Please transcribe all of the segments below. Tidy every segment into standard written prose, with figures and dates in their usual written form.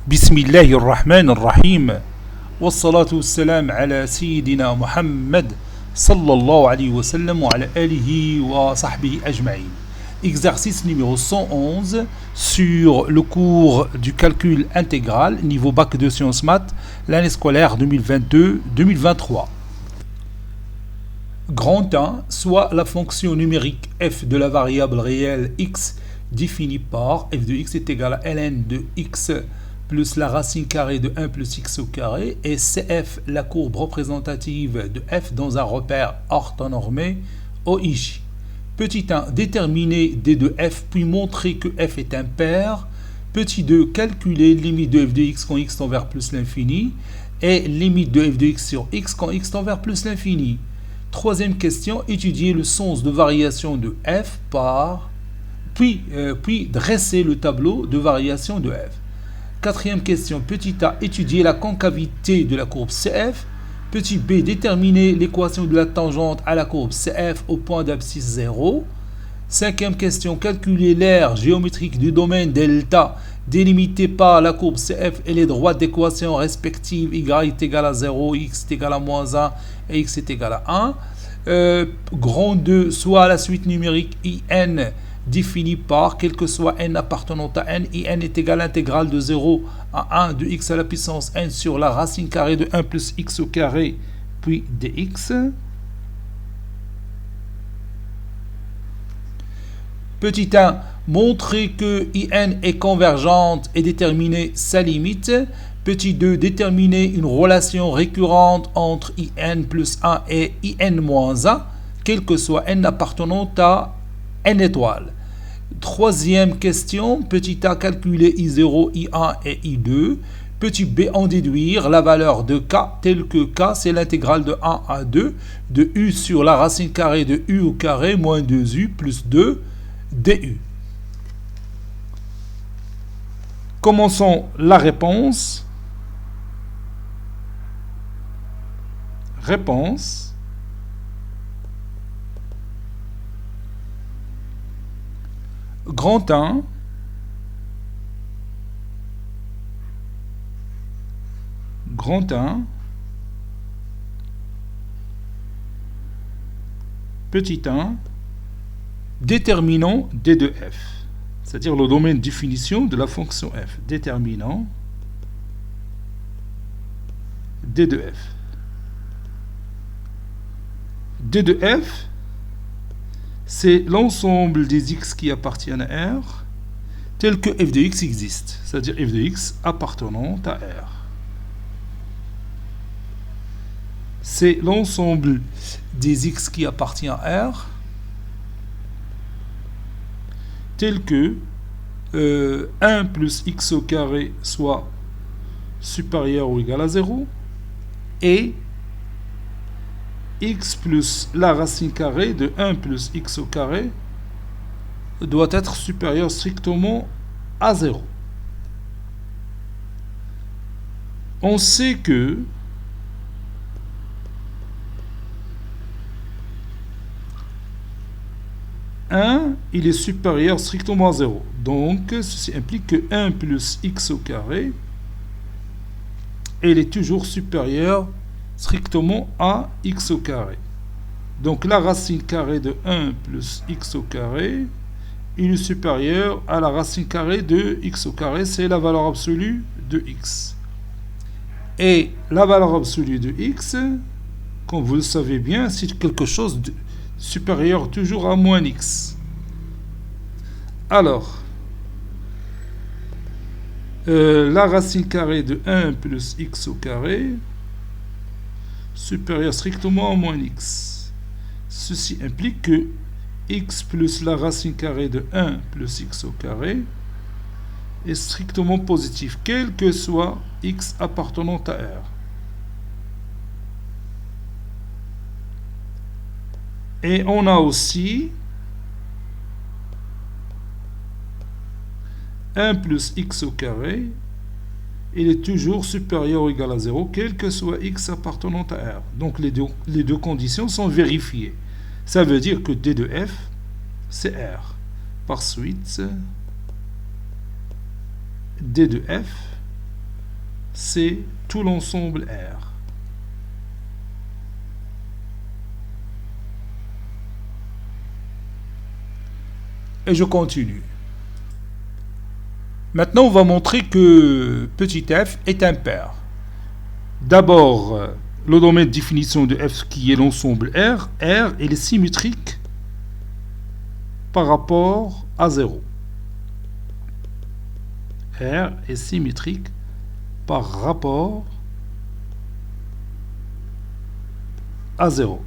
بسم الله الرحمن الرحيم والصلاة والسلام على سيدنا محمد صلى الله عليه وسلم وعلى آله وصحبه أجمعين. Exercice numéro 111 sur le cours du calcul intégral niveau bac de sciences maths l'année scolaire 2022-2023. Grand 1, soit la fonction numérique f de la variable réelle x définie par f de x est égal à ln de x plus la racine carrée de 1 plus x au carré et cf la courbe représentative de f dans un repère orthonormé OIJ. Petit 1, déterminer d de f puis montrer que f est impair. Petit 2, calculer limite de f de x quand x tend vers plus l'infini et limite de f de x sur x quand x tend vers plus l'infini. Troisième question, étudier le sens de variation de f par, puis dresser le tableau de variation de f. Quatrième question, petit a, étudier la concavité de la courbe CF. Petit b, déterminer l'équation de la tangente à la courbe CF au point d'abscisse 0. Cinquième question, calculer l'aire géométrique du domaine delta délimité par la courbe CF et les droites d'équation respectives y est égal à 0, x est égal à moins 1 et x est égal à 1. Grand 2, soit la suite numérique in définie par, quel que soit n appartenant à n, in est égal à l'intégrale de 0 à 1 de x à la puissance n sur la racine carrée de 1 plus x au carré, puis dx. Petit 1, montrer que in est convergente et déterminer sa limite. Petit 2, déterminer une relation récurrente entre in plus 1 et in moins 1, quel que soit n appartenant à n étoiles. Troisième question, petit a, calculer I0, I1 et I2. Petit b, en déduire la valeur de k, telle que k, c'est l'intégrale de 1 à 2, de u sur la racine carrée de u au carré, moins 2u plus 2 du. Commençons la réponse. Réponse. Grand 1, grand 1, petit 1, déterminant d de f, c'est-à-dire le domaine de définition de la fonction f, déterminant d de f. d de f, c'est l'ensemble des x qui appartiennent à R, tel que f de x existe, c'est-à-dire f de x appartenant à R. C'est l'ensemble des x qui appartient à R, tel que 1 plus x au carré soit supérieur ou égal à 0, et x plus la racine carrée de 1 plus x au carré doit être supérieur strictement à 0. On sait que il est supérieur strictement à 0. Donc, ceci implique que 1 plus x au carré, il est toujours supérieur strictement à x au carré. Donc la racine carrée de 1 plus x au carré, il est supérieur à la racine carrée de x au carré, c'est la valeur absolue de x. Et la valeur absolue de x, comme vous le savez bien, c'est quelque chose de supérieur toujours à moins x. Alors, la racine carrée de 1 plus x au carré supérieur strictement à moins x. Ceci implique que x plus la racine carrée de 1 plus x au carré est strictement positif, quel que soit x appartenant à R. Et on a aussi 1 plus x au carré, il est toujours supérieur ou égal à 0, quel que soit x appartenant à R. Donc les deux conditions sont vérifiées. Ça veut dire que d de f, c'est R. Par suite, d de f c'est tout l'ensemble R. Et je continue. Maintenant, on va montrer que petit f est impair. D'abord, le domaine de définition de f qui est l'ensemble R, il est symétrique par rapport à 0. R est symétrique par rapport à 0.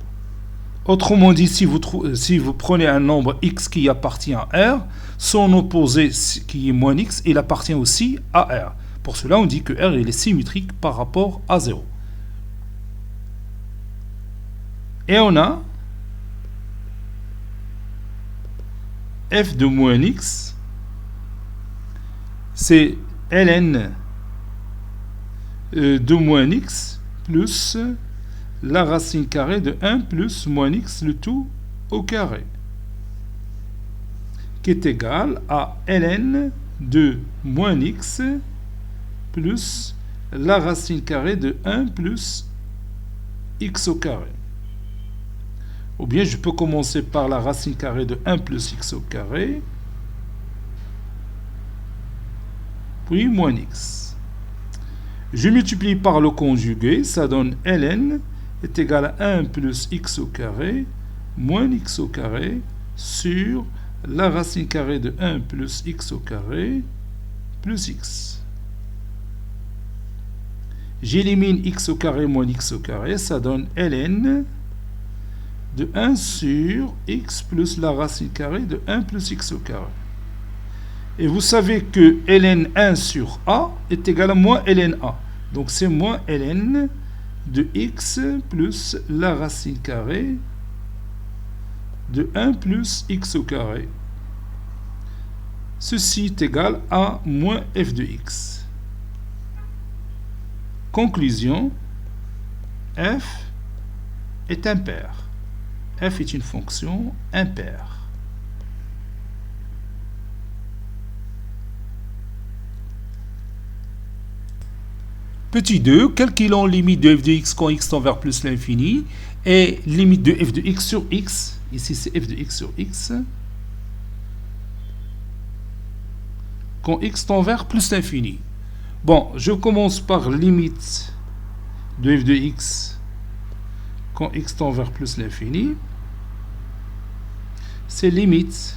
Autrement dit, si vous prenez un nombre x qui appartient à R, son opposé qui est moins x, il appartient aussi à R. Pour cela, on dit que R il est symétrique par rapport à 0. Et on a f de moins x, c'est ln de moins x plus la racine carrée de 1 plus moins x, le tout au carré, qui est égal à ln de moins x plus la racine carrée de 1 plus x au carré. Ou bien je peux commencer par la racine carrée de 1 plus x au carré, puis moins x. Je multiplie par le conjugué, ça donne ln est égal à 1 plus x au carré moins x au carré sur la racine carrée de 1 plus x au carré plus x. J'élimine x au carré moins x au carré, ça donne ln de 1 sur x plus la racine carrée de 1 plus x au carré. Et vous savez que ln 1 sur a est égal à moins ln a. Donc c'est moins ln de x plus la racine carrée de 1 plus x au carré. Ceci est égal à moins f de x. Conclusion, f est impair. F est une fonction impaire. Petit 2, calculons limite de f de x quand x tend vers plus l'infini et limite de f de x sur x. Ici, c'est f de x sur x. Quand x tend vers plus l'infini. Bon, je commence par limite de f de x quand x tend vers plus l'infini. C'est limite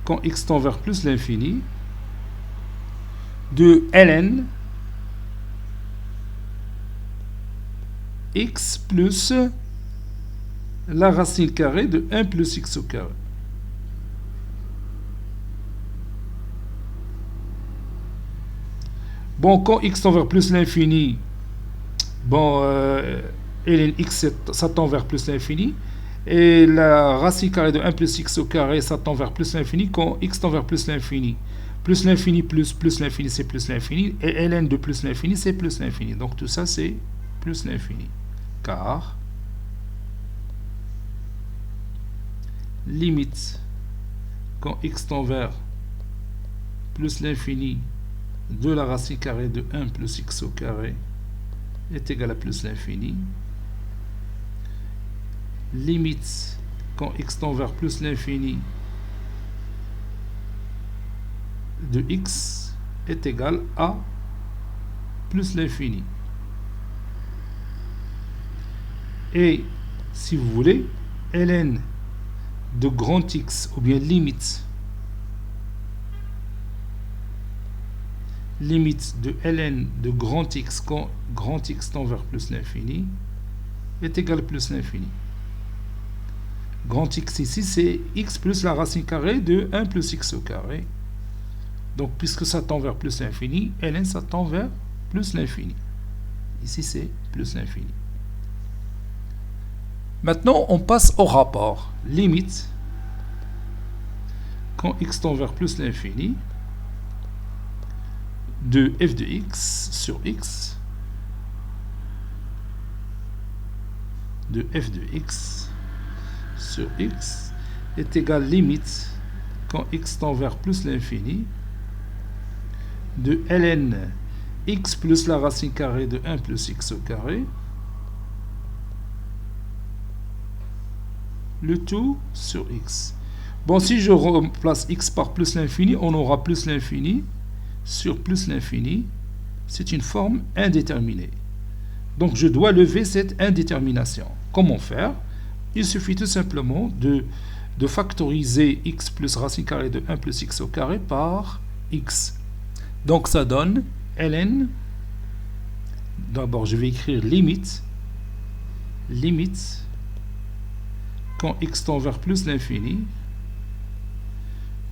quand x tend vers plus l'infini de ln x plus la racine carrée de 1 plus x au carré. Bon, quand x tend vers plus l'infini, bon, ln x, ça tend vers plus l'infini. Et la racine carrée de 1 plus x au carré, ça tend vers plus l'infini quand x tend vers plus l'infini. Plus l'infini plus l'infini, c'est plus l'infini. Et ln de plus l'infini, c'est plus l'infini. Donc tout ça, c'est plus l'infini. Car limite quand x tend vers plus l'infini de la racine carrée de 1 plus x au carré est égal à plus l'infini. Limite quand x tend vers plus l'infini de x est égal à plus l'infini. Et si vous voulez, ln de grand x, ou bien limite de ln de grand x quand grand x tend vers plus l'infini est égal à plus l'infini. Grand x ici, c'est x plus la racine carrée de 1 plus x au carré. Donc, puisque ça tend vers plus l'infini, ln, ça tend vers plus l'infini. Ici, c'est plus l'infini. Maintenant, on passe au rapport. Limite, quand x tend vers plus l'infini, de f de x sur x, de f de x sur x est égal limite quand x tend vers plus l'infini de ln x plus la racine carrée de 1 plus x au carré, le tout sur x. Bon, si je remplace x par plus l'infini, on aura plus l'infini sur plus l'infini. C'est une forme indéterminée. Donc, je dois lever cette indétermination. Comment faire? Il suffit tout simplement de factoriser x plus racine carrée de 1 plus x au carré par x. Donc, ça donne ln. D'abord, je vais écrire limite quand x tend vers plus l'infini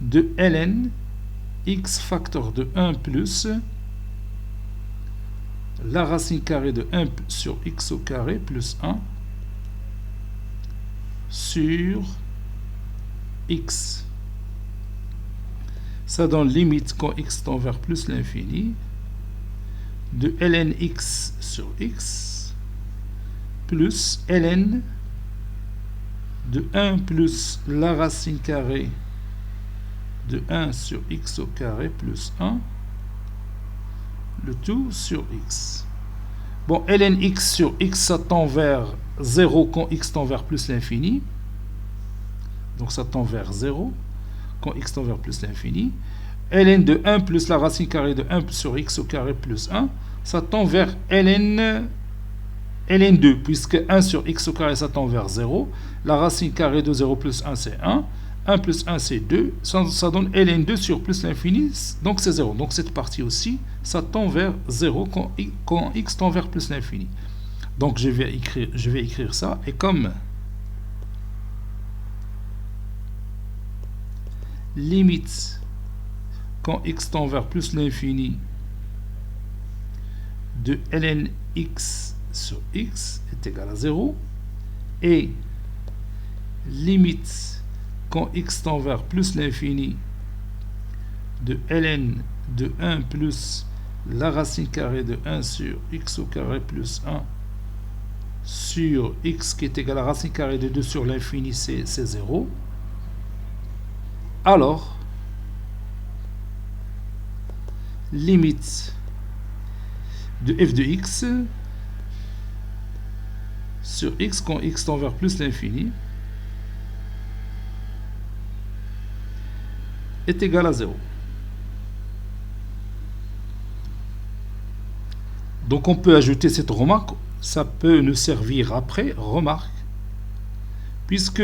de ln x facteur de 1 plus la racine carrée de 1 sur x au carré plus 1 sur x. Ça donne limite quand x tend vers plus l'infini de ln x sur x plus ln de 1 plus la racine carrée de 1 sur x au carré plus 1, le tout sur x. Bon, ln x sur x, ça tend vers 0 quand x tend vers plus l'infini. Donc ça tend vers 0 quand x tend vers plus l'infini. Ln de 1 plus la racine carrée de 1 sur x au carré plus 1, ça tend vers ln2, puisque 1 sur x au carré, ça tend vers 0. La racine carrée de 0 plus 1, c'est 1. 1 plus 1, c'est 2. Ça donne ln2 sur plus l'infini, donc c'est 0. Donc cette partie aussi, ça tend vers 0 quand x tend vers plus l'infini. Donc je vais écrire ça, et comme limite quand x tend vers plus l'infini de ln x sur x est égal à 0, et limite quand x tend vers plus l'infini de ln de 1 plus la racine carrée de 1 sur x au carré plus 1 sur x qui est égal à la racine carrée de 2 sur l'infini, c'est 0. Alors, limite de f de x sur x quand x tend vers plus l'infini est égal à 0. Donc on peut ajouter cette remarque, ça peut nous servir après, remarque, puisque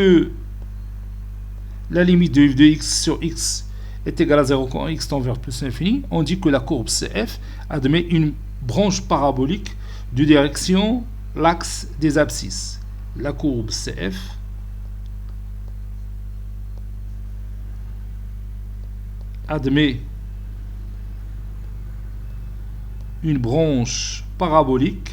la limite de f de x sur x est égale à 0 quand x tend vers plus l'infini, on dit que la courbe CF admet une branche parabolique de direction l'axe des abscisses. La courbe CF admet une branche parabolique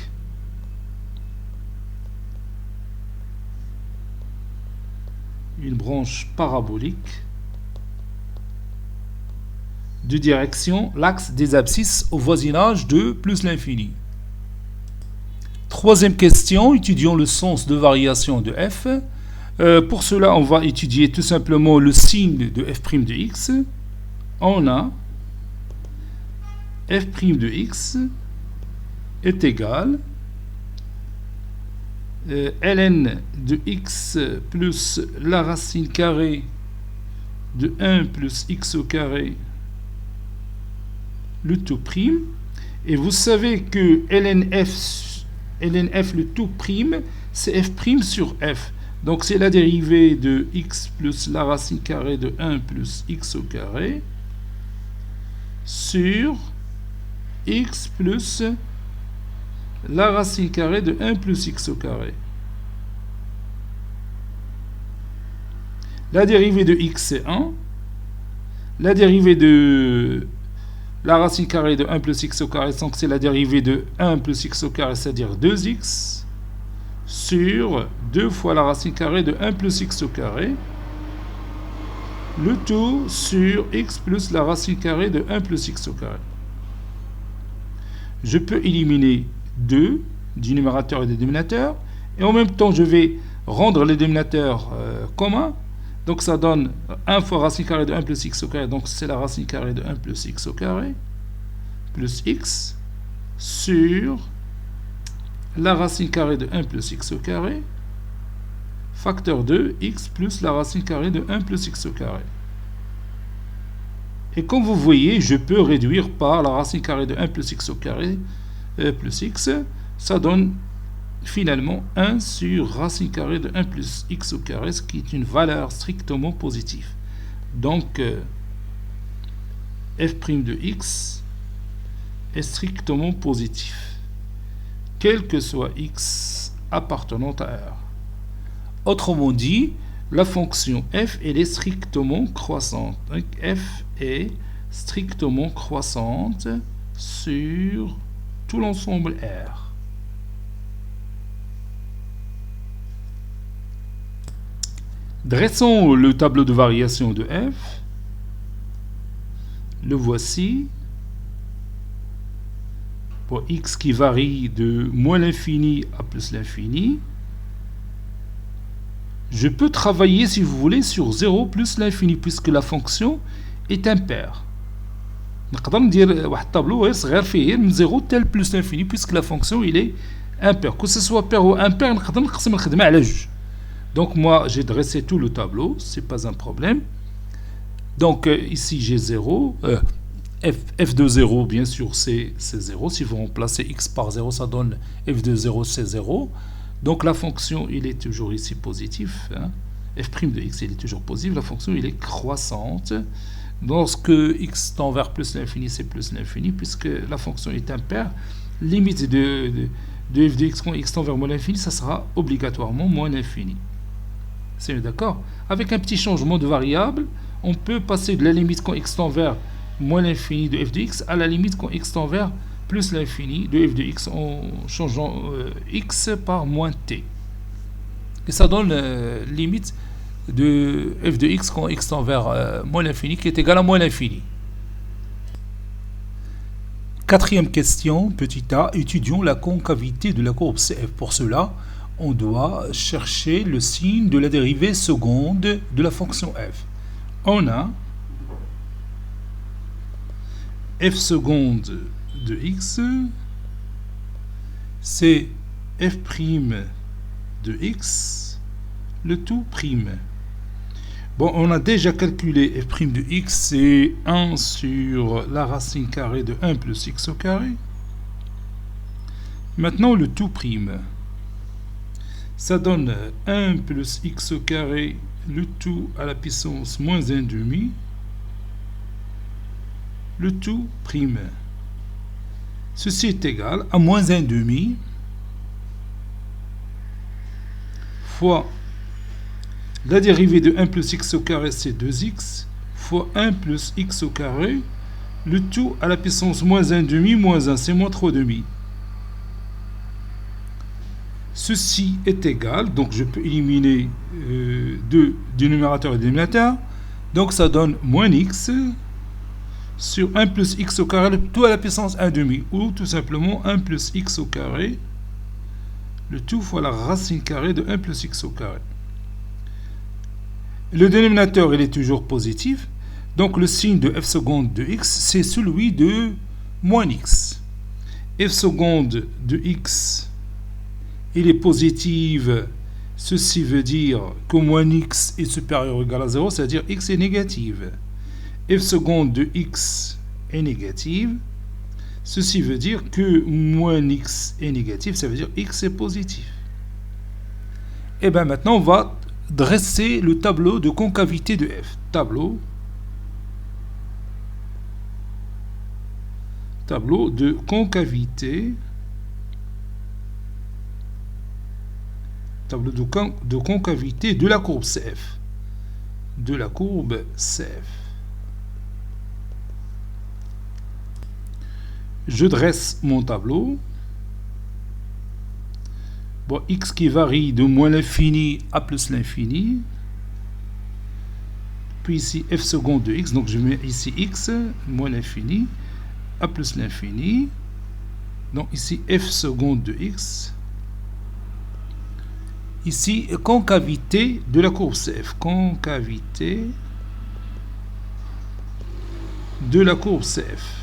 de direction l'axe des abscisses au voisinage de plus l'infini. Troisième question, étudions le sens de variation de f. Pour cela, on va étudier tout simplement le signe de f' de x. On a f' de x est égal ln de x plus la racine carrée de 1 plus x au carré le tout prime. Et vous savez que lnf le tout prime, c'est f' sur f. Donc c'est la dérivée de x plus la racine carrée de 1 plus x au carré sur x plus la racine carrée de 1 plus x au carré. La dérivée de x, c'est 1. La dérivée de la racine carrée de 1 plus x au carré, donc c'est la dérivée de 1 plus x au carré, c'est-à-dire 2x, sur 2 fois la racine carrée de 1 plus x au carré, le tout sur x plus la racine carrée de 1 plus x au carré. Je peux éliminer 2 du numérateur et du dénominateur, et en même temps je vais rendre les dénominateurs communs. Donc ça donne 1 fois racine carrée de 1 plus x au carré, donc c'est la racine carrée de 1 plus x au carré, plus x, sur la racine carrée de 1 plus x au carré, facteur de x plus la racine carrée de 1 plus x au carré. Et comme vous voyez, je peux réduire par la racine carrée de 1 plus x au carré plus x. Ça donne finalement 1 sur racine carrée de 1 plus x au carré, ce qui est une valeur strictement positive. Donc, f' de x est strictement positif, quel que soit x appartenant à R. Autrement dit, la fonction f elle est strictement croissante. Donc, f est strictement croissante sur tout l'ensemble R. Dressons le tableau de variation de f. Le voici. Pour x qui varie de moins l'infini à plus l'infini. Je peux travailler, si vous voulez, sur 0 plus l'infini, puisque la fonction est impaire. نقدر ندير واحد الطابلو صغير فيه من 0 tel plus l'infini, puisque la fonction il est impaire. Que ce soit pair ou impair, نقدر نقسم الخدمة على جوج. Donc moi, j'ai dressé tout le tableau, c'est pas un problème. Donc ici, j'ai 0. F de 0, bien sûr, c'est 0. Si vous remplacez x par 0, ça donne f de 0, c'est 0. Donc la fonction, il est toujours ici positif. Hein. F' de x, il est toujours positif. La fonction, il est croissante. Lorsque x tend vers plus l'infini, c'est plus l'infini, puisque la fonction est impaire. Limite de f de x quand x tend vers moins l'infini, ça sera obligatoirement moins l'infini. C'est d'accord? Avec un petit changement de variable, on peut passer de la limite quand x tend vers moins l'infini de f de x à la limite quand x tend vers plus l'infini de f de x en changeant x par moins t. Et ça donne limite de f de x quand x tend vers moins l'infini qui est égal à moins l'infini. Quatrième question, petit a, étudions la concavité de la courbe CF. Pour cela, on doit chercher le signe de la dérivée seconde de la fonction f. On a f seconde de x, c'est f' de x, le tout prime. Bon, on a déjà calculé f' de x, c'est 1 sur la racine carrée de 1 plus x au carré. Maintenant, le tout prime. Ça donne 1 plus x au carré, le tout à la puissance moins 1 demi, le tout prime. Ceci est égal à moins 1 demi fois la dérivée de 1 plus x au carré, c'est 2x, fois 1 plus x au carré, le tout à la puissance moins 1 demi, moins 1, c'est moins 3 demi. Ceci est égal, donc je peux éliminer du numérateur et du dénominateur, donc ça donne moins x sur 1 plus x au carré, le tout à la puissance 1 demi, ou tout simplement 1 plus x au carré, le tout fois la racine carrée de 1 plus x au carré. Le dénominateur, il est toujours positif, donc le signe de f seconde de x, c'est celui de moins x. F seconde de x, il est positif, ceci veut dire que moins x est supérieur ou égal à 0, c'est-à-dire x est négative. F seconde de x est négative, ceci veut dire que moins x est négatif, ça veut dire x est positif. Et bien maintenant, on va dresser le tableau de concavité de f. Tableau de concavité. Tableau de concavité de la courbe CF. De la courbe CF. Je dresse mon tableau. Bon, x qui varie de moins l'infini à plus l'infini. Puis ici, f seconde de x. Donc, je mets ici x, moins l'infini, à plus l'infini. Donc, ici, f seconde de x. Ici, concavité de la courbe CF. Concavité de la courbe CF.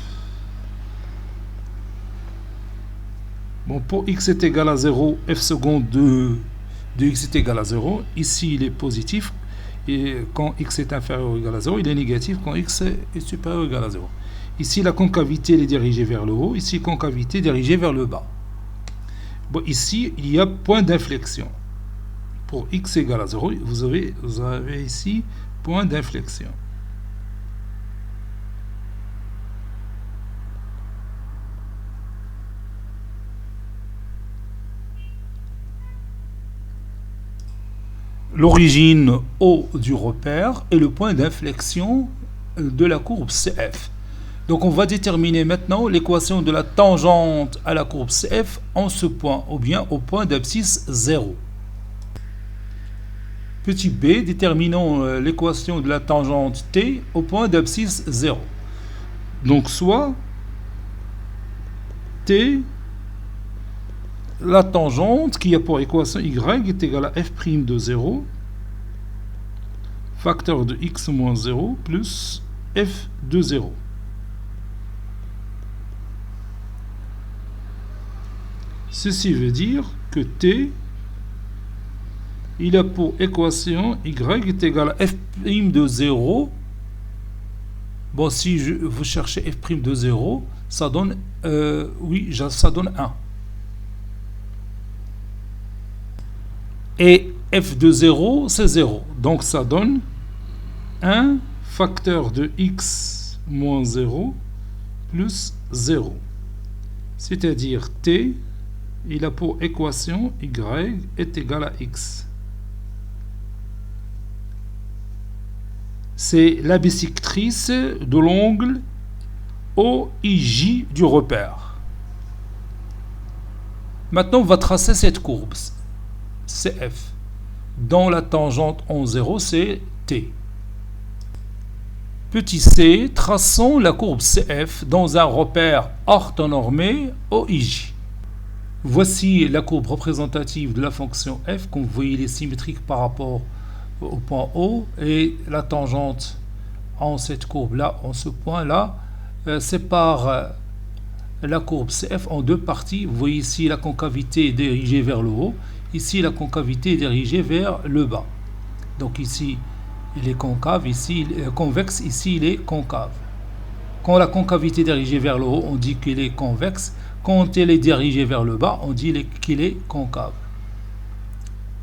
Bon, pour x est égal à 0, f seconde de x est égal à 0. Ici, il est positif. Et quand x est inférieur ou égal à 0, il est négatif quand x est supérieur ou égal à 0. Ici, la concavité elle est dirigée vers le haut. Ici, concavité dirigée vers le bas. Bon, ici, il y a point d'inflexion. Pour x égale à 0, vous avez ici point d'inflexion. L'origine O du repère est le point d'inflexion de la courbe CF. Donc on va déterminer maintenant l'équation de la tangente à la courbe CF en ce point, ou bien au point d'abscisse 0. Petit b, déterminons l'équation de la tangente T au point d'abscisse 0. Donc soit T, la tangente qui a pour équation y est égale à f' de 0, facteur de x moins 0 plus f de 0. Ceci veut dire que t, il a pour équation y est égal à f' de 0. Bon, si vous cherchez f' de 0, ça donne, oui, ça donne 1. Et f de 0, c'est 0. Donc ça donne 1 facteur de x moins 0 plus 0. C'est-à-dire t, il a pour équation y est égal à x. C'est la bisectrice de l'angle OIJ du repère. Maintenant, on va tracer cette courbe CF. Dont la tangente en 0, c'est T. Petit c, traçons la courbe CF dans un repère orthonormé OIJ. Voici la courbe représentative de la fonction f. Comme vous voyez, elle est symétrique par rapport au point O. Et la tangente en cette courbe-là, en ce point-là, sépare la courbe CF en deux parties. Vous voyez ici la concavité est dirigée vers le haut. Ici, la concavité est dirigée vers le bas. Donc ici, il est concave. Ici, il est convexe. Ici, il est concave. Quand la concavité est dirigée vers le haut, on dit qu'il est convexe. Quand elle est dirigée vers le bas, on dit qu'il est concave.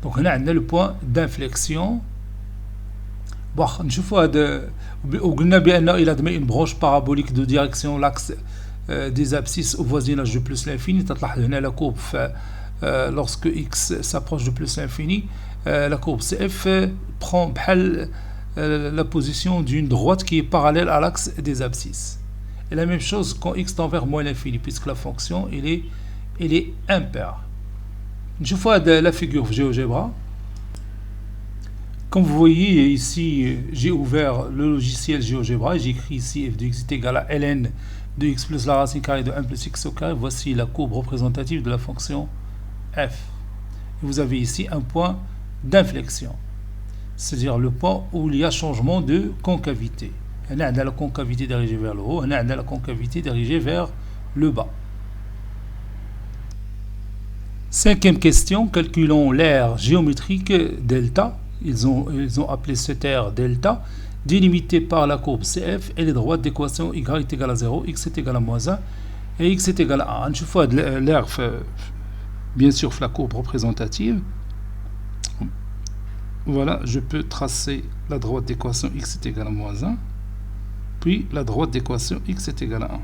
Donc, on a le point d'inflexion. Bon, نشوفوا هذا وقلنا بأنه il admet une branche parabolique de direction l'axe des abscisses au voisinage de plus l'infini. تلاحظ هنا la courbe lorsque x s'approche de plus l'infini, la courbe CF prend la position d'une droite qui est parallèle à l'axe des abscisses. Et la même chose quand x tend vers moins l'infini, puisque la fonction elle est impaire. Je vois la figure GeoGebra. Comme vous voyez ici, j'ai ouvert le logiciel GeoGebra et j'écris ici f de x est égal à ln de x plus la racine carrée de 1 plus x au carré. Voici la courbe représentative de la fonction f. Vous avez ici un point d'inflexion, c'est-à-dire le point où il y a changement de concavité. On a la concavité dirigée vers le haut, on a la concavité dirigée vers le bas. Cinquième question, calculons l'aire géométrique delta. Ils ont appelé cette aire delta, délimitée par la courbe CF et les droites d'équation y est égal à 0, x est égal à moins 1 et x est égal à 1. Une fois l'aire, bien sûr, la courbe représentative. Voilà, je peux tracer la droite d'équation x est égal à moins 1, puis la droite d'équation x est égal à 1.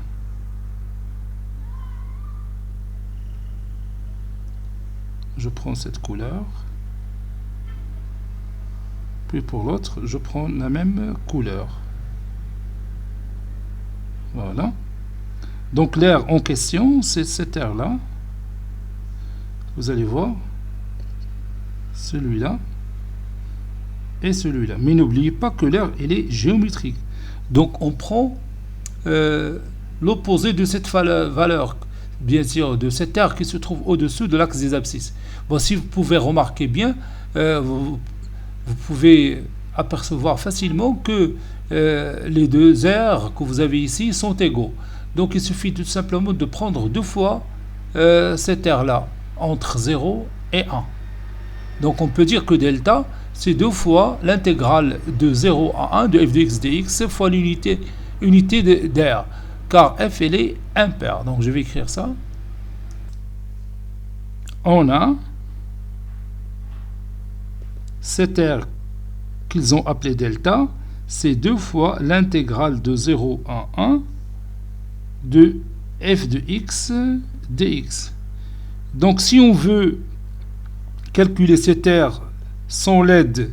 Je prends cette couleur. Puis pour l'autre, je prends la même couleur. Voilà. Donc l'aire en question, c'est cette aire-là. Vous allez voir. Celui-là. Et celui-là. Mais n'oubliez pas que l'aire, elle est géométrique. Donc on prend l'opposé de cette valeur. Bien sûr, de cette aire qui se trouve au-dessus de l'axe des abscisses. Bon, si vous pouvez remarquer bien, vous pouvez apercevoir facilement que les deux aires que vous avez ici sont égaux. Donc il suffit tout simplement de prendre deux fois cette terre-là entre 0 et 1. Donc on peut dire que delta, c'est 2 fois l'intégrale de 0 à 1 de f de x dx fois l'unité d'air. Car f, elle est impaire. Donc je vais écrire ça. On a cette aire qu'ils ont appelée delta, c'est 2 fois l'intégrale de 0 à 1 de f de x dx. Donc si on veut calculer cette aire sans l'aide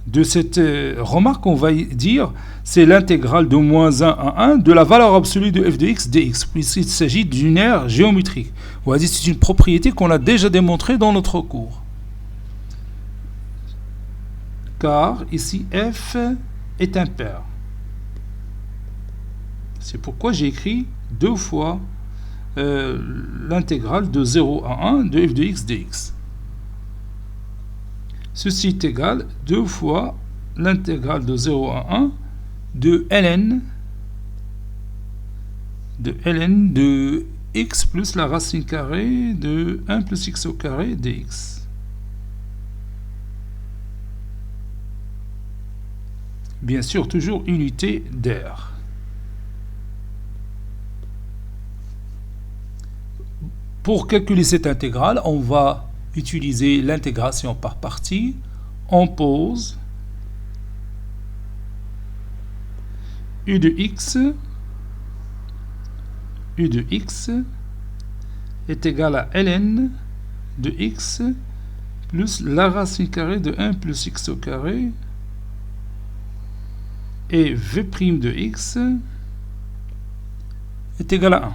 de cette remarque, on va dire c'est l'intégrale de moins 1 à 1 de la valeur absolue de f de x dx, puisqu'il s'agit d'une aire géométrique. Voici, c'est une propriété qu'on a déjà démontrée dans notre cours. Car ici f est impair. C'est pourquoi j'ai écrit 2 fois l'intégrale de 0 à 1 de f de x dx. Ceci est égal 2 fois l'intégrale de 0 à 1 de ln de x plus la racine carrée de 1 plus x au carré dx. Bien sûr, toujours unité d'air. Pour calculer cette intégrale, on va utiliser l'intégration par partie. On pose u de x est égal à ln de x plus la racine carrée de 1 plus x au carré et v' de x est égal à 1.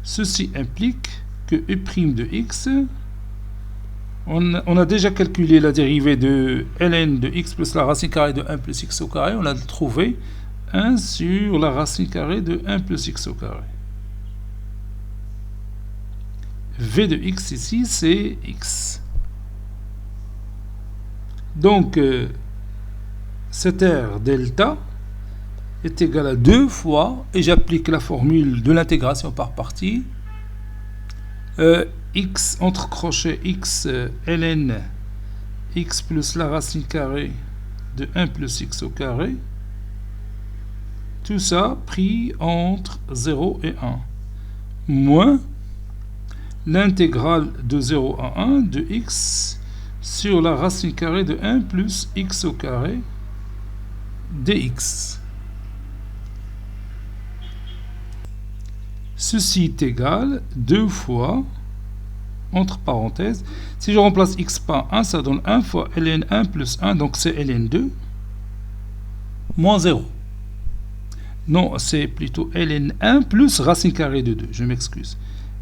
Ceci implique que u' de x, on a déjà calculé la dérivée de ln de x plus la racine carrée de 1 plus x au carré, on a trouvé 1 sur la racine carrée de 1 plus x au carré. V de x ici, c'est x. Donc, cette aire delta est égale à 2 fois, et j'applique la formule de l'intégration par partie, x entre crochets x ln x plus la racine carrée de 1 plus x au carré, tout ça pris entre 0 et 1, moins l'intégrale de 0 à 1 de x sur la racine carrée de 1 plus x au carré dx. Ceci est égal 2 fois, entre parenthèses, si je remplace x par 1, ça donne 1 fois ln1 plus 1, donc c'est ln2, moins 0. Non, c'est plutôt ln1 plus racine carrée de 2, je m'excuse.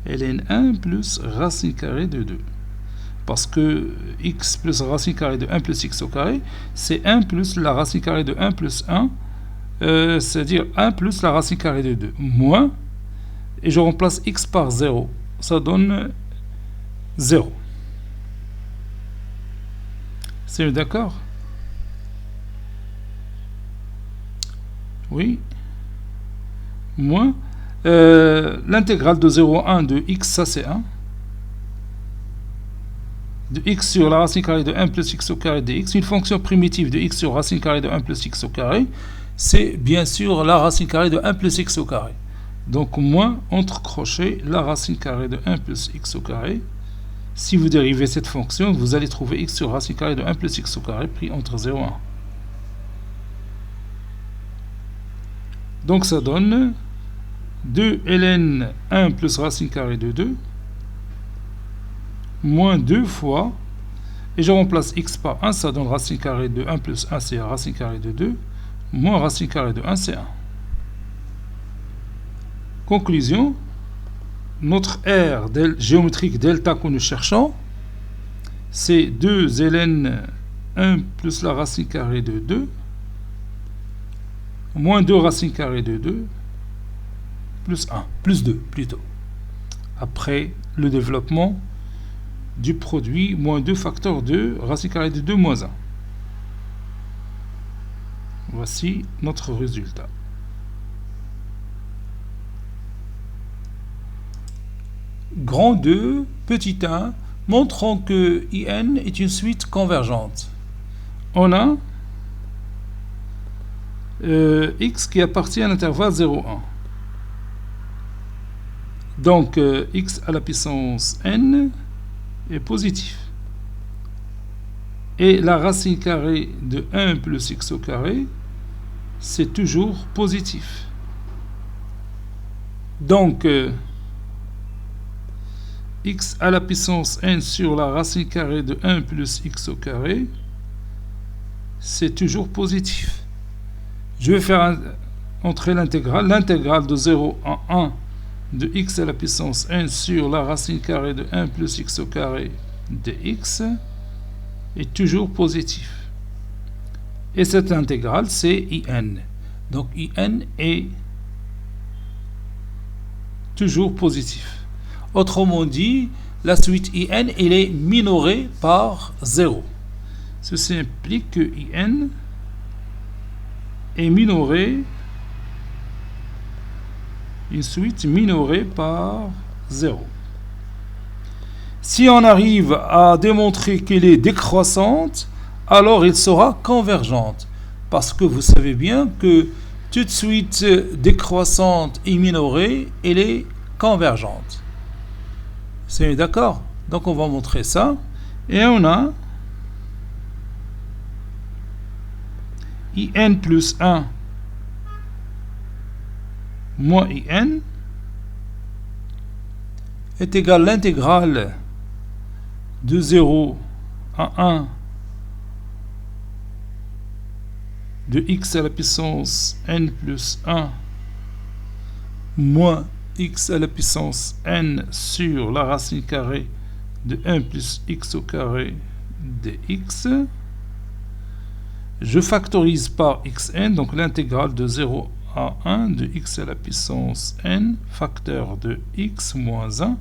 ln1 plus racine carrée de 2. Parce que x plus racine carrée de 1 plus x au carré, c'est 1 plus la racine carrée de 1 plus 1, c'est-à-dire 1 plus la racine carrée de 2, moins, et je remplace x par 0, ça donne 0. C'est d'accord? Oui. Moins l'intégrale de 0 à 1 de x, ça c'est 1. De x sur la racine carrée de 1 plus x au carré dx, une fonction primitive de x sur racine carrée de 1 plus x au carré, c'est bien sûr la racine carrée de 1 plus x au carré. Donc moins entre crochets la racine carrée de 1 plus x au carré. Si vous dérivez cette fonction, vous allez trouver x sur racine carrée de 1 plus x au carré pris entre 0 et 1. Donc ça donne 2 ln 1 plus racine carrée de 2 moins 2 fois, et je remplace x par 1, ça donne racine carrée de 1 plus 1, c'est racine carrée de 2, moins racine carrée de 1, c'est 1. Conclusion, notre aire géométrique delta que nous cherchons, c'est 2 ln 1 plus la racine carrée de 2, moins 2 racine carrée de 2, plus 1, plus 2 plutôt. Après le développement du produit, moins 2 facteur 2, racine carrée de 2 moins 1. Voici notre résultat. grand 2, petit 1, montrant que IN est une suite convergente. On a x qui appartient à l'intervalle 0,1. Donc x à la puissance n est positif. Et la racine carrée de 1 plus x au carré, c'est toujours positif. Donc x à la puissance n sur la racine carrée de 1 plus x au carré, c'est toujours positif. Je vais faire entrer l'intégrale. L'intégrale de 0 à 1 de x à la puissance n sur la racine carrée de 1 plus x au carré dx est toujours positif. Et cette intégrale, c'est IN. Donc IN est toujours positif. Autrement dit, la suite IN, elle est minorée par 0. Ceci implique que IN est minorée, une suite minorée par 0. Si on arrive à démontrer qu'elle est décroissante, alors elle sera convergente. Parce que vous savez bien que toute suite décroissante et minorée, elle est convergente. C'est d'accord? Donc on va montrer ça. Et on a IN plus 1 moins IN est égal à l'intégrale de 0 à 1 de x à la puissance n plus 1 moins x à la puissance n sur la racine carrée de 1 plus x au carré dx. Je factorise par xn, donc l'intégrale de 0 à 1 de x à la puissance n, facteur de x moins 1,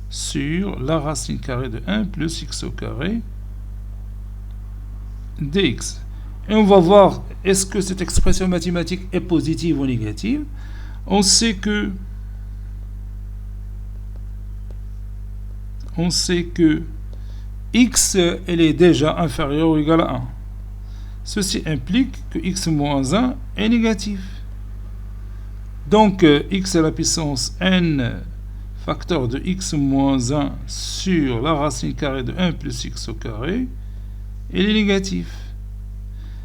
sur la racine carrée de 1 plus x au carré dx. Et on va voir, est-ce que cette expression mathématique est positive ou négative? On sait que x, elle est déjà inférieure ou égale à 1. Ceci implique que x moins 1 est négatif. Donc, x à la puissance n, facteur de x moins 1 sur la racine carrée de 1 plus x au carré, elle est négatif.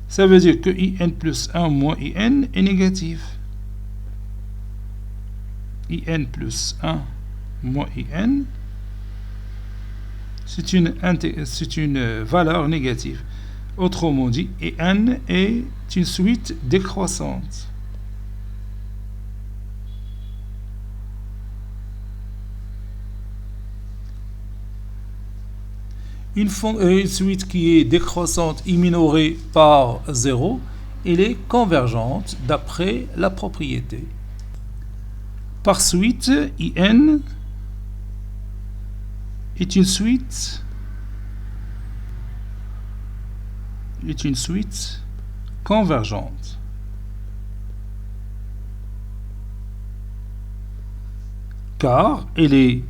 Ça veut dire que IN plus 1 moins IN est négatif. IN plus 1 moins IN, c'est une valeur négative. Autrement dit, IN est une suite décroissante. Une suite qui est décroissante et minorée par 0, elle est convergente d'après la propriété. Par suite, IN est une suite convergente. Car elle est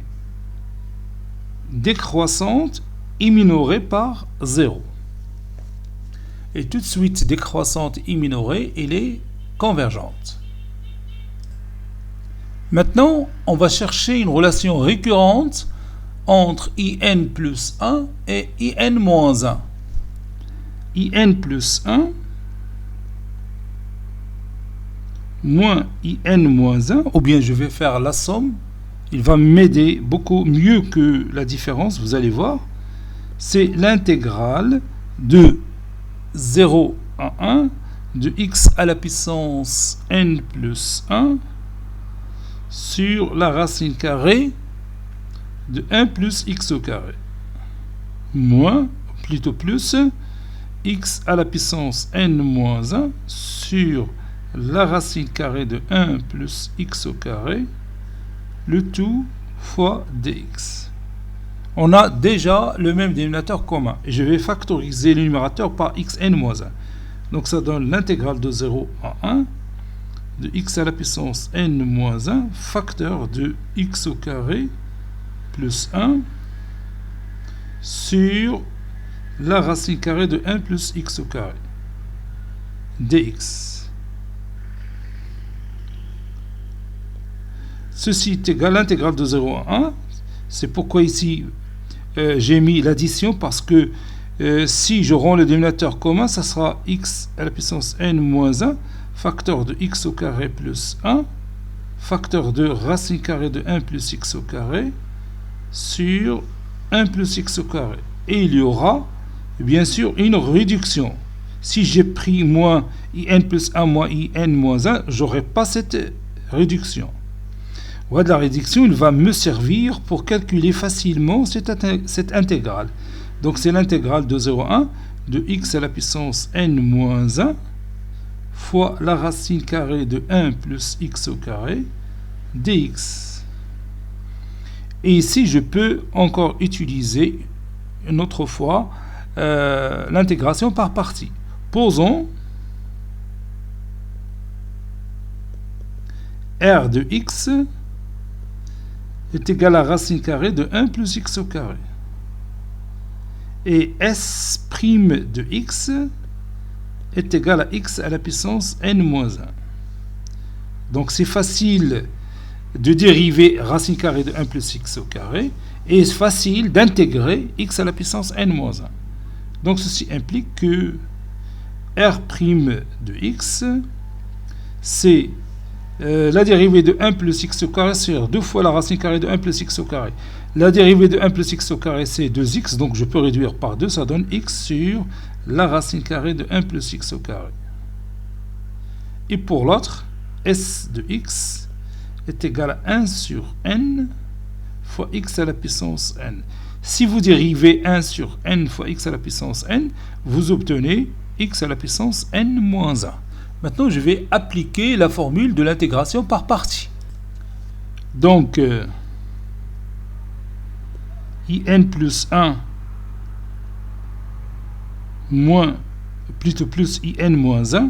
décroissante et minorée par 0. Et toute suite décroissante et minorée, elle est convergente. Maintenant, on va chercher une relation récurrente entre IN plus 1 et IN moins 1. IN plus 1 moins IN moins 1, ou bien je vais faire la somme, il va m'aider beaucoup mieux que la différence, vous allez voir. C'est l'intégrale de 0 à 1 de x à la puissance n plus 1 sur la racine carrée de 1 plus x au carré, moins, plutôt plus, x à la puissance n moins 1 sur la racine carrée de 1 plus x au carré, le tout fois dx. On a déjà le même dénominateur commun. Et je vais factoriser le numérateur par xn moins 1. Donc ça donne l'intégrale de 0 à 1 de x à la puissance n moins 1, facteur de x au carré plus 1 sur la racine carrée de 1 plus x au carré dx. Ceci est égal à l'intégrale de 0 à 1. C'est pourquoi ici j'ai mis l'addition, parce que si je rends le dénominateur commun, ça sera x à la puissance n moins 1, facteur de x au carré plus 1, facteur de racine carrée de 1 plus x au carré sur 1 plus x au carré. Et il y aura bien sûr une réduction. Si j'ai pris moins in plus 1 moins in moins 1, j'aurai pas cette réduction. Voilà, la réduction, il va me servir pour calculer facilement cette intégrale. Donc c'est l'intégrale de 0 à 1 de x à la puissance n moins 1 fois la racine carrée de 1 plus x au carré dx. Et ici, je peux encore utiliser une autre fois l'intégration par partie. Posons r de x est égal à racine carrée de 1 plus x au carré. Et s' de x est égal à x à la puissance n moins 1. Donc c'est facile de dériver racine carrée de 1 plus x au carré, et c'est facile d'intégrer x à la puissance n moins 1. Donc ceci implique que r' de x, c'est la dérivée de 1 plus x au carré sur 2 fois la racine carrée de 1 plus x au carré. La dérivée de 1 plus x au carré, c'est 2x, donc je peux réduire par 2, ça donne x sur la racine carrée de 1 plus x au carré. Et pour l'autre, s de x est égal à 1 sur n fois x à la puissance n. Si vous dérivez 1 sur n fois x à la puissance n, vous obtenez x à la puissance n moins 1. Maintenant, je vais appliquer la formule de l'intégration par partie. Donc, in plus 1 moins, plutôt plus in moins 1,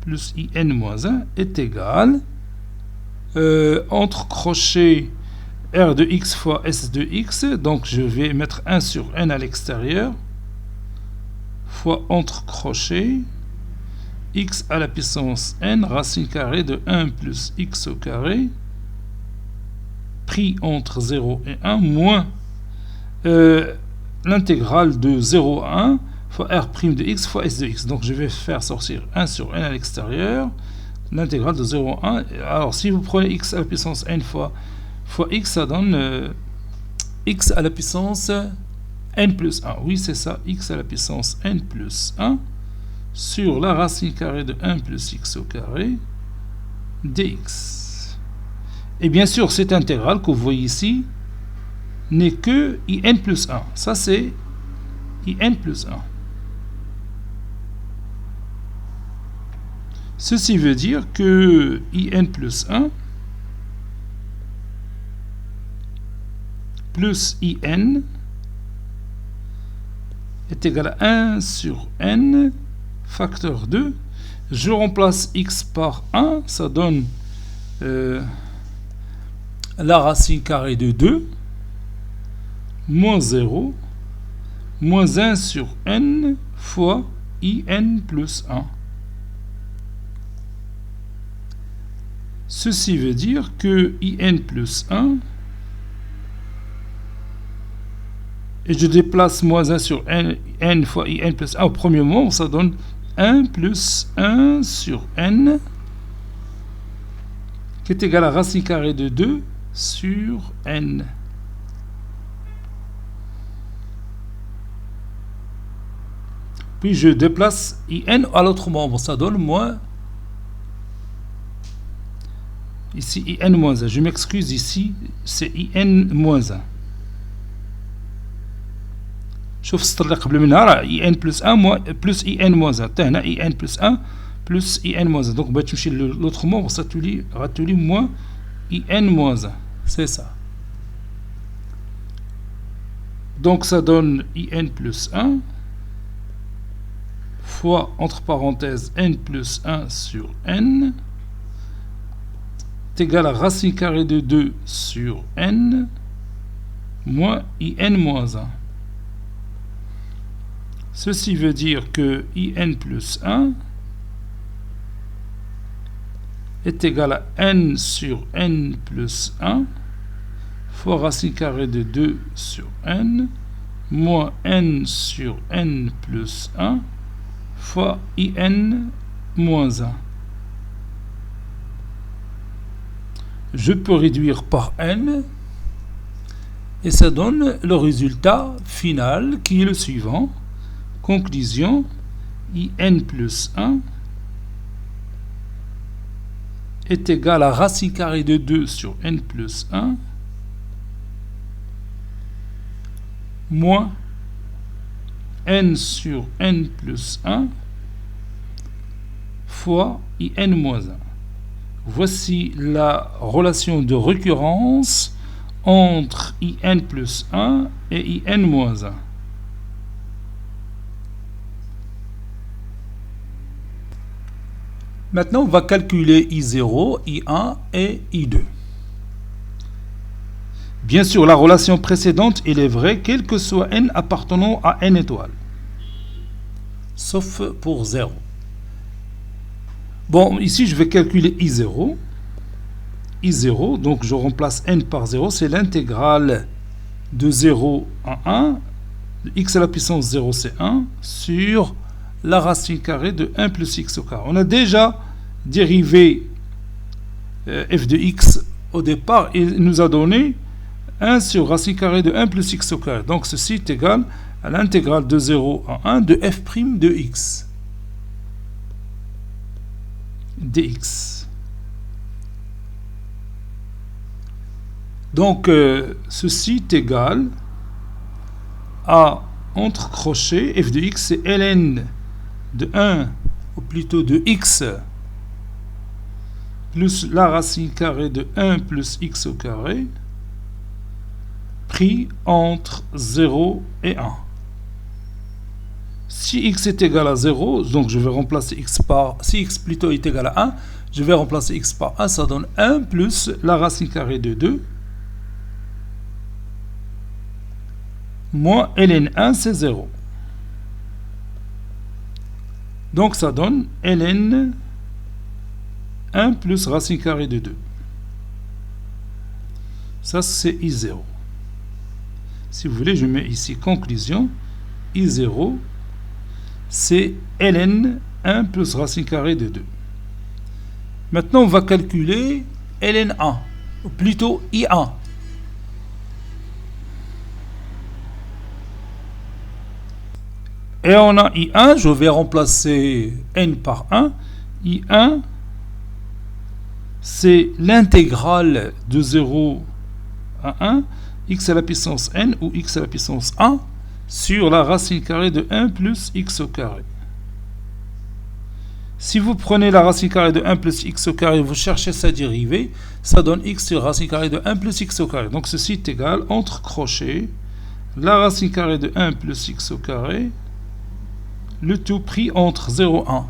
plus in moins 1 est égal, entre crochets, r de x fois s de x, donc je vais mettre 1 sur n à l'extérieur, fois entre crochets, x à la puissance n, racine carrée de 1 plus x au carré, pris entre 0 et 1, moins l'intégrale de 0 à 1, fois r' de x fois s de x. Donc je vais faire sortir 1 sur n à l'extérieur, l'intégrale de 0 à 1. Alors si vous prenez x à la puissance n fois x, ça donne x à la puissance n plus 1. Oui, c'est ça, x à la puissance n plus 1 sur la racine carrée de 1 plus x au carré dx. Et bien sûr, cette intégrale que vous voyez ici n'est que in plus 1. Ça, c'est in plus 1. Ceci veut dire que in plus 1 plus in est égal à 1 sur n facteur 2. Je remplace x par 1, ça donne la racine carrée de 2 moins 0 moins 1 sur n fois in plus 1. Ceci veut dire que in plus 1, et je déplace moins 1 sur n fois in plus 1 au premier moment, ça donne 1 plus 1 sur n, qui est égal à racine carrée de 2 sur n. Puis je déplace in à l'autre membre, ça donne moins. Ici, in moins 1. Je m'excuse, ici, c'est in moins 1. شوف السطر اللي قبل منها راه ان بلس 1 بلس ان موان 1 حتى هنا ان بلس 1 بلس ان موان 1 دونك باغي تمشي لوطخ مومبر غتولي موان ان موان 1 سي سا. Donc ça donne in plus 1 fois, entre parenthèses, n plus 1 sur n, est égal à racine carrée de 2 sur n moins in moins 1. Ceci veut dire que in plus 1 est égal à n sur n plus 1 fois racine carrée de 2 sur n moins n sur n plus 1 fois in moins 1. Je peux réduire par n et ça donne le résultat final qui est le suivant. Conclusion, in plus 1 est égal à racine carrée de 2 sur n plus 1 moins n sur n plus 1 fois in moins 1. Voici la relation de récurrence entre in plus 1 et in moins 1. Maintenant, on va calculer I0, I1 et I2. Bien sûr, la relation précédente, elle est vraie, quel que soit n appartenant à n étoiles. Sauf pour 0. Bon, ici, je vais calculer I0. I0, donc je remplace n par 0, c'est l'intégrale de 0 à 1. X à la puissance 0, c'est 1, sur la racine carrée de 1 plus x au carré. On a déjà dérivé f de x au départ, il nous a donné 1 sur racine carrée de 1 plus x au carré. Donc ceci est égal à l'intégrale de 0 à 1 de f' de x dx. Donc ceci est égal à, entre crochets, f de x c'est ln de 1, ou plutôt de x, plus la racine carrée de 1 plus x au carré, pris entre 0 et 1. Si x est égal à 0, donc je vais remplacer x par... Si x plutôt est égal à 1, je vais remplacer x par 1, ça donne 1 plus la racine carrée de 2, moins ln 1, c'est 0. Donc ça donne ln 1 plus racine carrée de 2. Ça, c'est I0. Si vous voulez, je mets ici conclusion. I0, c'est ln 1 plus racine carrée de 2. Maintenant, on va calculer ln1, ou plutôt I1. Et on a I1, je vais remplacer n par 1. I1, c'est l'intégrale de 0 à 1, x à la puissance n ou x à la puissance 1 sur la racine carrée de 1 plus x au carré. Si vous prenez la racine carrée de 1 plus x au carré, vous cherchez sa dérivée, ça donne x sur racine carrée de 1 plus x au carré. Donc ceci est égal, entre crochets, la racine carrée de 1 plus x au carré, le tout pris entre 0 et 1.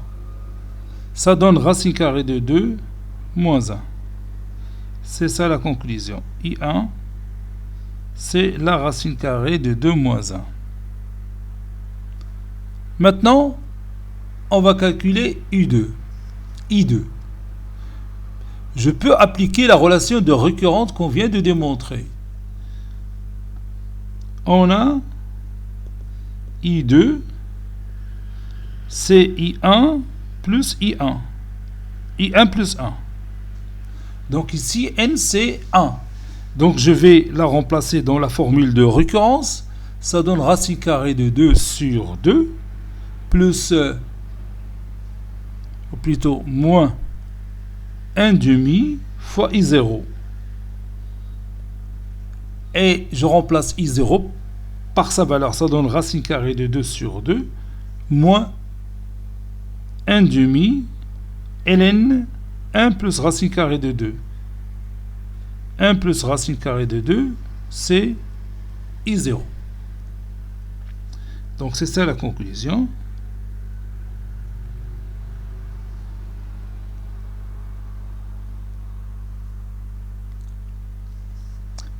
Ça donne racine carrée de 2 moins 1. C'est ça la conclusion. I1, c'est la racine carrée de 2 moins 1. Maintenant, on va calculer I2. I2. Je peux appliquer la relation de récurrente qu'on vient de démontrer. On a I2, c'est I1 plus I1. I1 plus 1. Donc ici, n c'est 1. Donc je vais la remplacer dans la formule de récurrence. Ça donne racine carrée de 2 sur 2, plus, ou plutôt moins 1 demi fois I0. Et je remplace I0 par sa valeur. Ça donne racine carrée de 2 sur 2, moins 1 demi ln 1 plus racine carrée de 2. 1 plus racine carrée de 2, c'est I0. Donc c'est ça la conclusion.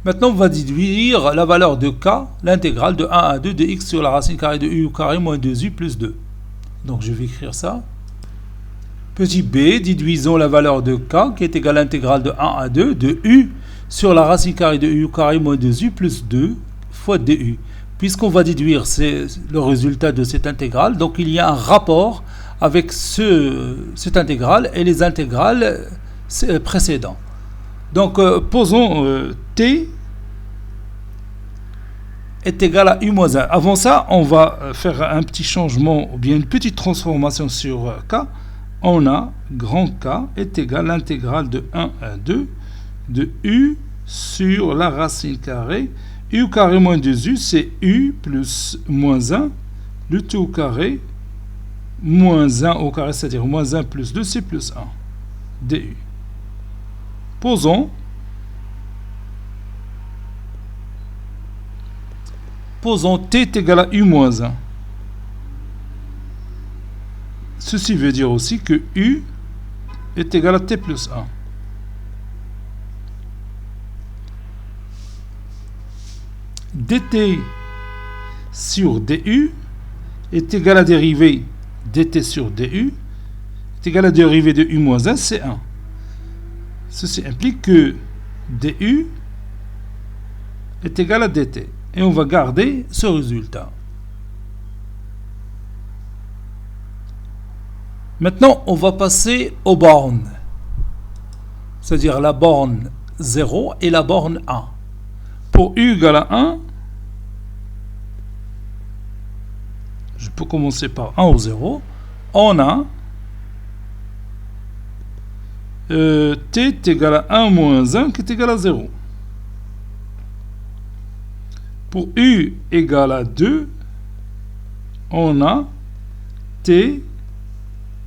Maintenant, on va déduire la valeur de k, l'intégrale de 1 à 2 de x sur la racine carrée de u au carré moins 2u plus 2. Donc, je vais écrire ça. Petit b, déduisons la valeur de k qui est égale à l'intégrale de 1 à 2 de u sur la racine carrée de u au carré moins 2u plus 2 fois du. Puisqu'on va déduire le résultat de cette intégrale, donc il y a un rapport avec cette intégrale et les intégrales précédentes. Donc, posons t est égal à u moins 1. Avant ça, on va faire un petit changement, ou bien une petite transformation sur k. On a grand K est égal à l'intégrale de 1 à 2 de u sur la racine carrée. U au carré moins 2u, c'est u plus moins 1. Le tout au carré, moins 1 au carré, c'est-à-dire moins 1 plus 2, c'est plus 1. du. Posons t est égal à u moins 1. Ceci veut dire aussi que u est égal à t plus 1. dt sur du est égal à dérivée dt sur du est égal à dérivée de u moins 1, c'est 1. Ceci implique que du est égal à dt. Et on va garder ce résultat. Maintenant, on va passer aux bornes. C'est-à-dire la borne 0 et la borne 1. Pour u égale à 1, je peux commencer par 1 ou 0. On a t est égal à 1 moins 1 qui est égal à 0. Pour u égale à 2, on a t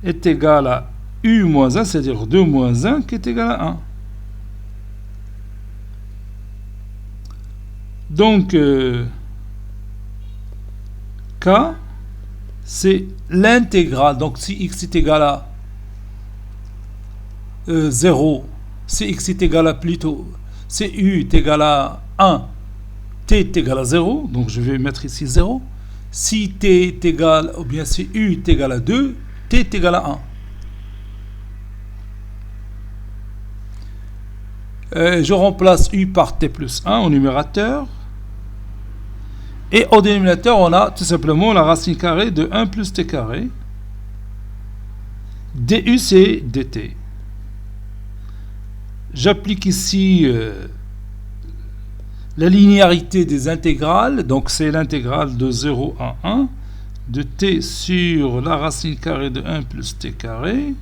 est égal à u moins 1, c'est-à-dire 2 moins 1 qui est égal à 1. Donc, k, c'est l'intégrale. Donc, si x est égal à 0, si x est égal à plutôt, si u est égal à 1, t est égal à 0, donc je vais mettre ici 0. Si t est égal, ou bien si u est égal à 2, t est égal à 1. Je remplace u par t plus 1 au numérateur. Et au dénominateur, on a tout simplement la racine carrée de 1 plus t carré. du, c'est dt. J'applique ici la linéarité des intégrales. Donc, c'est l'intégrale de 0 à 1 de t sur la racine carrée de 1 plus t carré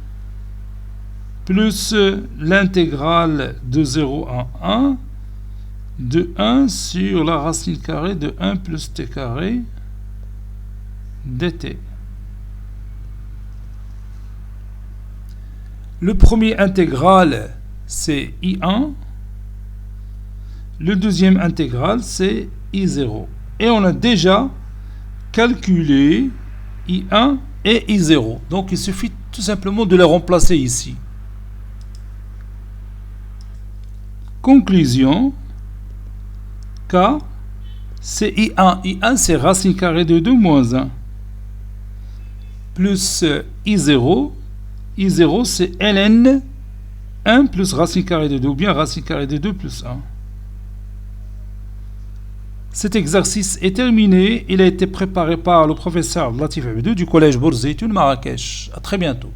plus l'intégrale de 0 à 1 de 1 sur la racine carrée de 1 plus t carré dt. Le premier intégral, c'est I1. Le deuxième intégral, c'est I0. Et on a déjà calculé I1 et I0. Donc, il suffit tout simplement de les remplacer ici. Conclusion. K, c'est I1. I1, c'est racine carrée de 2 moins 1. Plus I0. I0, c'est ln 1 plus racine carrée de 2, ou bien racine carrée de 2 plus 1. Cet exercice est terminé. Il a été préparé par le professeur Latif Abidou du collège Bourzeitoun Marrakech. À très bientôt.